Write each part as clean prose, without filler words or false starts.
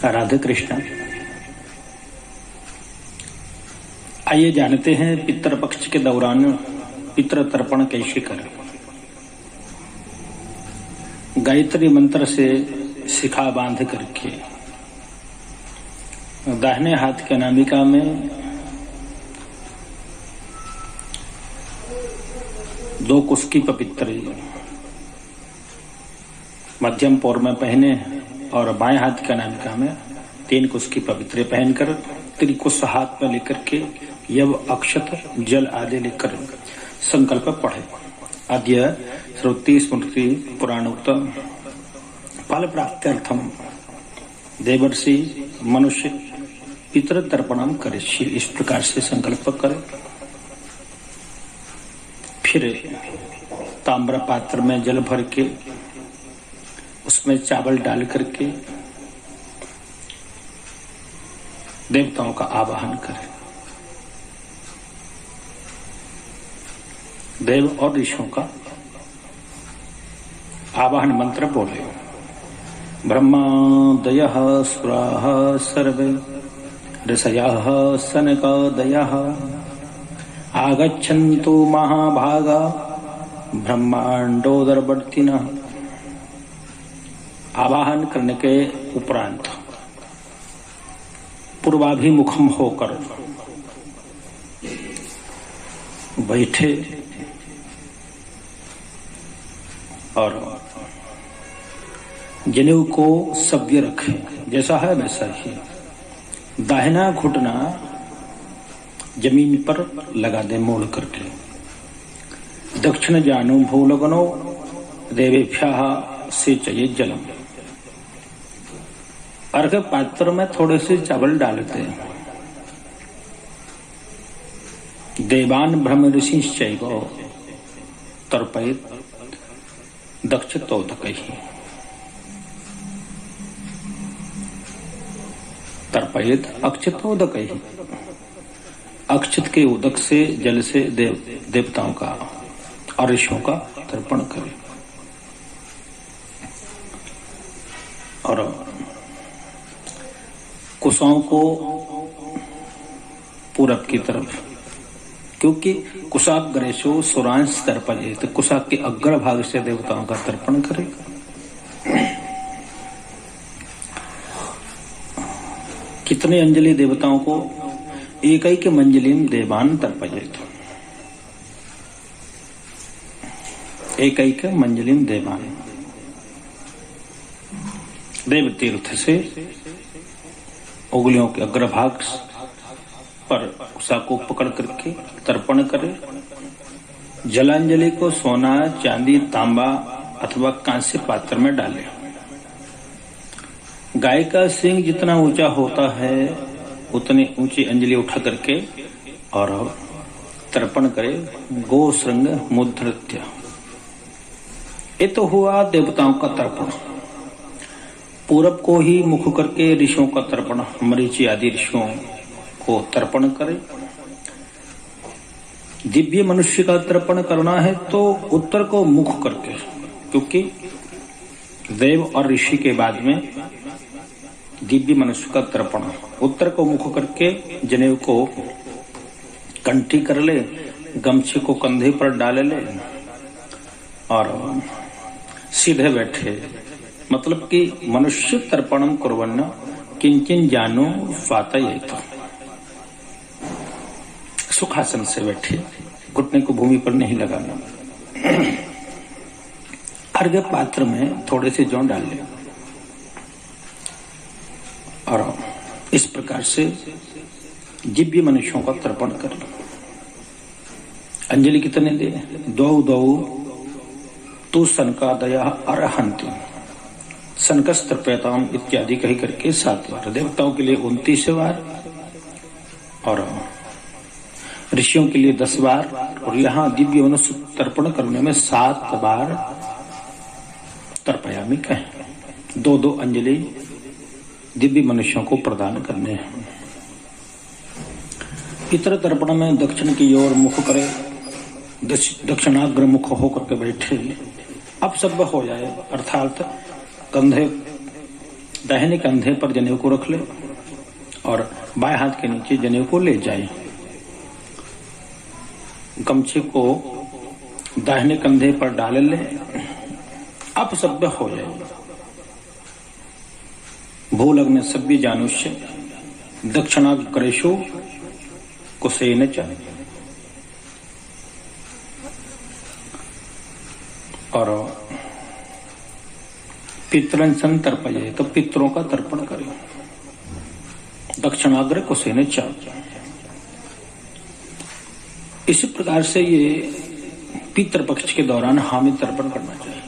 राधे कृष्ण। आइए जानते हैं पितृपक्ष के दौरान पितृ तर्पण कैसे करें। गायत्री मंत्र से शिखा बांध करके दाहिने हाथ के अनामिका में 2 कुस्की पवित्र मध्यम पौर में पहने और बाएं हाथ के अनामिका में 3 कुस्की पवित्र पहनकर त्रिकुश हाथ में लेकर के यव अक्षत जल आदि लेकर संकल्प पढ़े। आद्य श्रुति स्मृति पुराणोक्त फल प्राप्त्यर्थम देवर्षि मनुष्य पितृ तर्पणम करे। इस प्रकार से संकल्प करें। फिर ताम्र पात्र में जल भर के उसमें चावल डाल करके देवताओं का आवाहन करें। देव और ऋषियों का आवाहन मंत्र बोले। ब्रह्मादयः सुराः सर्वे ऋषयः सनकादयः आगच्छन्तु महाभागा ब्रह्मांडोदरवर्तिनः। आवाहन करने के उपरांत पूर्वाभिमुखम होकर बैठे और जनेऊ को सव्य रखे, जैसा है वैसा ही। दाहिना घुटना जमीन पर लगा दे मोड़ करके। दक्षिण जानु भूलगनो देवेभ्यः सिंचये जलम। अर्घ पात्र में थोड़े से चावल डालते हैं। देवान ब्रह्म ऋषिश्चैव तर्पयेत् दक्षतोदकैः। तर्पयेत् अक्षतोदकैः। अक्षत के उदक से जल से देवताओं का और ऋषियों का तर्पण करें। और कुशाओं को पूरब की तरफ, क्योंकि कुशाग्रेशो सुरांश तर्पयेत्, कुशा के अग्र भाग से देवताओं का तर्पण करें। कितने अंजलि देवताओं को? एकैक मंजलिम देवान तर्पयेत्। एकैक मंजलिम देवान। देव तीर्थ से उंगलियों के अग्रभाग पर उषा को पकड़ करके तर्पण करे। जलांजलि को सोना, चांदी, तांबा अथवा कांस्य पात्र में डाले। गाय का सींग जितना ऊंचा होता है उतनी ऊंची अंजलि उठा करके और तर्पण करे। गो श्रृंग मुद्रत्य। ये तो हुआ देवताओं का तर्पण। पूरब को ही मुख करके ऋषियों का तर्पण, मरीचि आदि ऋषियों को तर्पण करे। दिव्य मनुष्य का तर्पण करना है तो उत्तर को मुख करके, क्योंकि देव और ऋषि के बाद में दिव्य मनुष्य का तर्पण उत्तर को मुख करके जनेऊ को कंठी कर ले, गमछे को कंधे पर डाल ले और सीधे बैठे। मतलब कि मनुष्य तर्पणम कुर्वन्न किंचिन जानो स्वातयेत। सुखासन से बैठे, घुटने को भूमि पर नहीं लगाना। अर्घ्य पात्र में थोड़े से जौ डाल ले और इस प्रकार से दिव्य मनुष्यों का तर्पण कर। अंजलि कितने दे? 2 तू सनकादया अर्हन्ति। सनकस्तर्पयताम इत्यादि कही करके 7 बार। देवताओं के लिए 29 बार और ऋषियों के लिए 10 बार। और यहाँ दिव्य मनुष्य तर्पण करने में 7 बार तर्पयामि कहें। 2 अंजलि दिव्य मनुष्यों को प्रदान करने हैं। पितृ तर्पण में दक्षिण की ओर मुख करे, दक्षिणाग्र मुख होकर के बैठे। अब सब हो जाए, अर्थात कंधे दाहिने कंधे पर जनेऊ को रख ले और बाएं हाथ के नीचे जनेऊ को ले जाए। गमछे को दाहिने कंधे पर डाल ले, अपशब्द हो जाए। भूलग्न सभ्य जानुष्य दक्षिणाग्रेशो कुसेन च। और पितरन संतर्पये, तो पितरों का तर्पण करें। दक्षिणाग्र कुसेन च। इसी प्रकार से ये पितृपक्ष के दौरान हामी तर्पण करना चाहिए।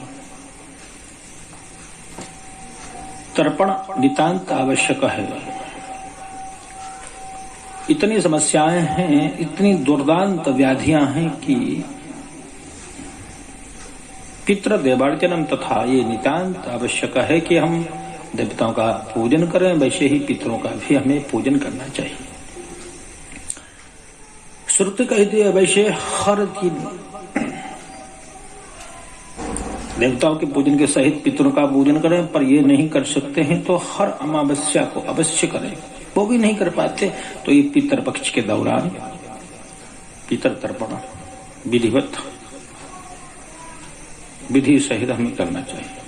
तर्पण नितांत आवश्यक है। इतनी समस्याएं हैं, इतनी दुर्दांत व्याधियां हैं कि पितृ देवार्चनम तथा ये नितांत आवश्यक है कि हम देवताओं का पूजन करें, वैसे ही पितरों का भी हमें पूजन करना चाहिए। श्रुति कहती है वैसे हर दिन देवताओं के पूजन के सहित पितरों का पूजन करें, पर ये नहीं कर सकते हैं तो हर अमावस्या को अवश्य करें। वो भी नहीं कर पाते तो ये पितर पक्ष के दौरान पितर तर्पण विधिवत विधि सहित हमें करना चाहिए।